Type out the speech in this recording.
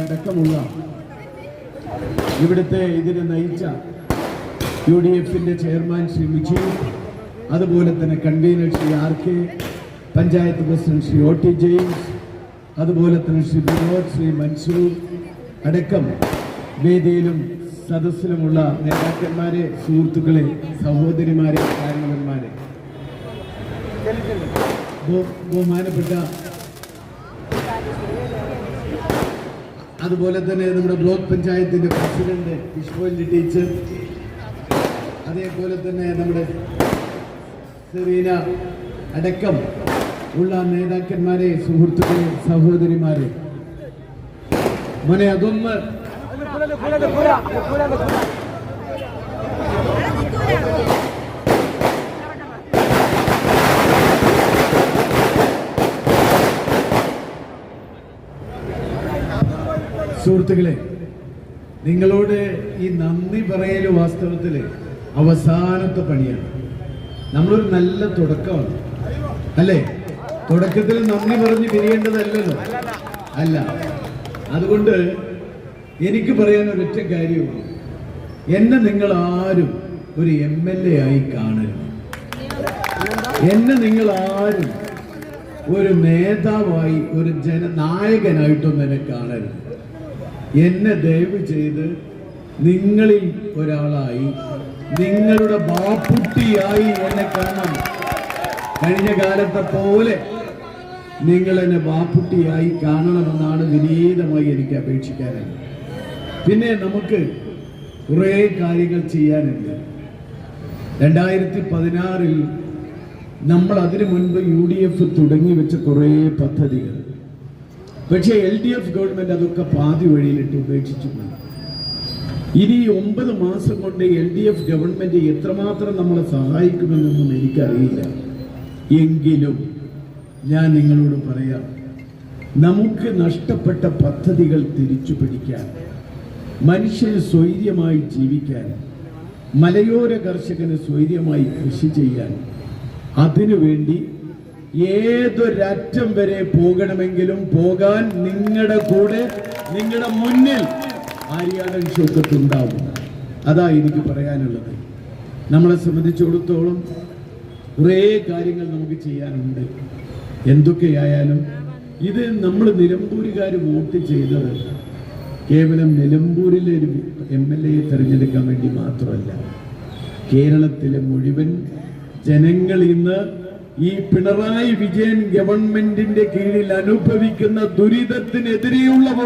അടക്കമുള്ള ഇവിടുത്തെ ഇതിനെ നയിച്ച UDF-ന്റെ ചെയർമാൻ ശ്രീ വിജയ്, അതുപോലെ തന്നെ convener Shri RK, panchayat president Shri OT James, അതുപോലെ തന്നെ ശ്രീ വിനോദ്, ശ്രീ മൻസൂർ അടക്കം വേദിയിലും സദസ്സിലുമുള്ള നേതാക്കന്മാരെ, സുഹൃത്തുക്കളെ, സഹോദരിമാരെ, കാരണവന്മാരെ, ബഹുമാനപ്പെട്ട അതുപോലെ തന്നെ നമ്മുടെ ബ്ലോക്ക് പഞ്ചായത്തിന്റെ പ്രസിഡന്റ് വിഷ്ണു ടീച്ചർ, അതേപോലെ തന്നെ നമ്മുടെ സെറീന അടക്കം ഉള്ള നേതാക്കന്മാരെ, സുഹൃത്തുക്കളെ, സഹോദരിമാരെ, മോനെ അതൊന്ന് സുഹൃത്തുക്കളെ, നിങ്ങളോട് ഈ നന്ദി പറയല് വാസ്തവത്തില് അവസാനത്തെ പണിയാണ്. നമ്മളൊരു നല്ല തുടക്കമാണ് അല്ലേ? തുടക്കത്തിൽ നന്ദി പറഞ്ഞ് പിരിയേണ്ടതല്ലല്ലോ, അല്ല. അതുകൊണ്ട് എനിക്ക് പറയാൻ ഒരൊറ്റ കാര്യമാണ്, എന്നെ നിങ്ങൾ ആരും ഒരു MLA ആയി കാണരുത്. എന്നെ നിങ്ങൾ ആരും ഒരു നേതാവായി, ഒരു ജനനായകനായിട്ടൊന്നും എന്നെ കാണരുത്. എന്നെ ദയവ് ചെയ്ത് നിങ്ങളിൽ ഒരാളായി, നിങ്ങളുടെ ബാപ്പുട്ടിയായി എന്നെ കാണണം. കഴിഞ്ഞ കാലത്തെ പോലെ നിങ്ങൾ എന്നെ ബാപ്പുട്ടിയായി കാണണമെന്നാണ് വിനീതമായി എനിക്ക് അപേക്ഷിക്കാനുള്ളത്. പിന്നെ നമുക്ക് കുറേ കാര്യങ്ങൾ ചെയ്യാനുണ്ട്. 2016 നമ്മൾ അതിനു മുൻപ് UDF തുടങ്ങി വെച്ച കുറേ പദ്ധതികൾ, പക്ഷേ LDF ഗവൺമെന്റ് അതൊക്കെ പാതി വഴിയിലിട്ട് ഉപേക്ഷിച്ചു പോയി. ഇനി 9 മാസം കൊണ്ട് LDF ഗവൺമെന്റ് എത്രമാത്രം നമ്മളെ സഹായിക്കുമെന്നൊന്നും എനിക്കറിയില്ല. എങ്കിലും ഞാൻ നിങ്ങളോട് പറയാം, നമുക്ക് നഷ്ടപ്പെട്ട പദ്ധതികൾ തിരിച്ചു പിടിക്കാൻ, മനുഷ്യന് സ്വൈര്യമായി ജീവിക്കാൻ, മലയോര കർഷകന് സ്വൈര്യമായി കൃഷി ചെയ്യാൻ, അതിനുവേണ്ടി ഏതൊരറ്റം വരെ പോകണമെങ്കിലും പോകാൻ നിങ്ങളുടെ കൂടെ, നിങ്ങളുടെ മുന്നിൽ ആര്യാടൻ ഷൗക്കത്ത് ഉണ്ടാവും. അതാ എനിക്ക് പറയാനുള്ളത്. നമ്മളെ സംബന്ധിച്ചിടത്തോളം കുറേ കാര്യങ്ങൾ നമുക്ക് ചെയ്യാനുണ്ട്. എന്തൊക്കെയായാലും ഇത് നമ്മൾ നിലമ്പൂരുകാർ വോട്ട് ചെയ്തത് കേവലം നിലമ്പൂരിലെ ഒരു MLA തിരഞ്ഞെടുക്കാൻ വേണ്ടി മാത്രമല്ല. കേരളത്തിലെ മുഴുവൻ ജനങ്ങൾ ഇന്ന് ഈ പിണറായി വിജയൻ ഗവൺമെന്റിന്റെ കീഴിൽ അനുഭവിക്കുന്ന ദുരിതത്തിനെതിരെയുള്ള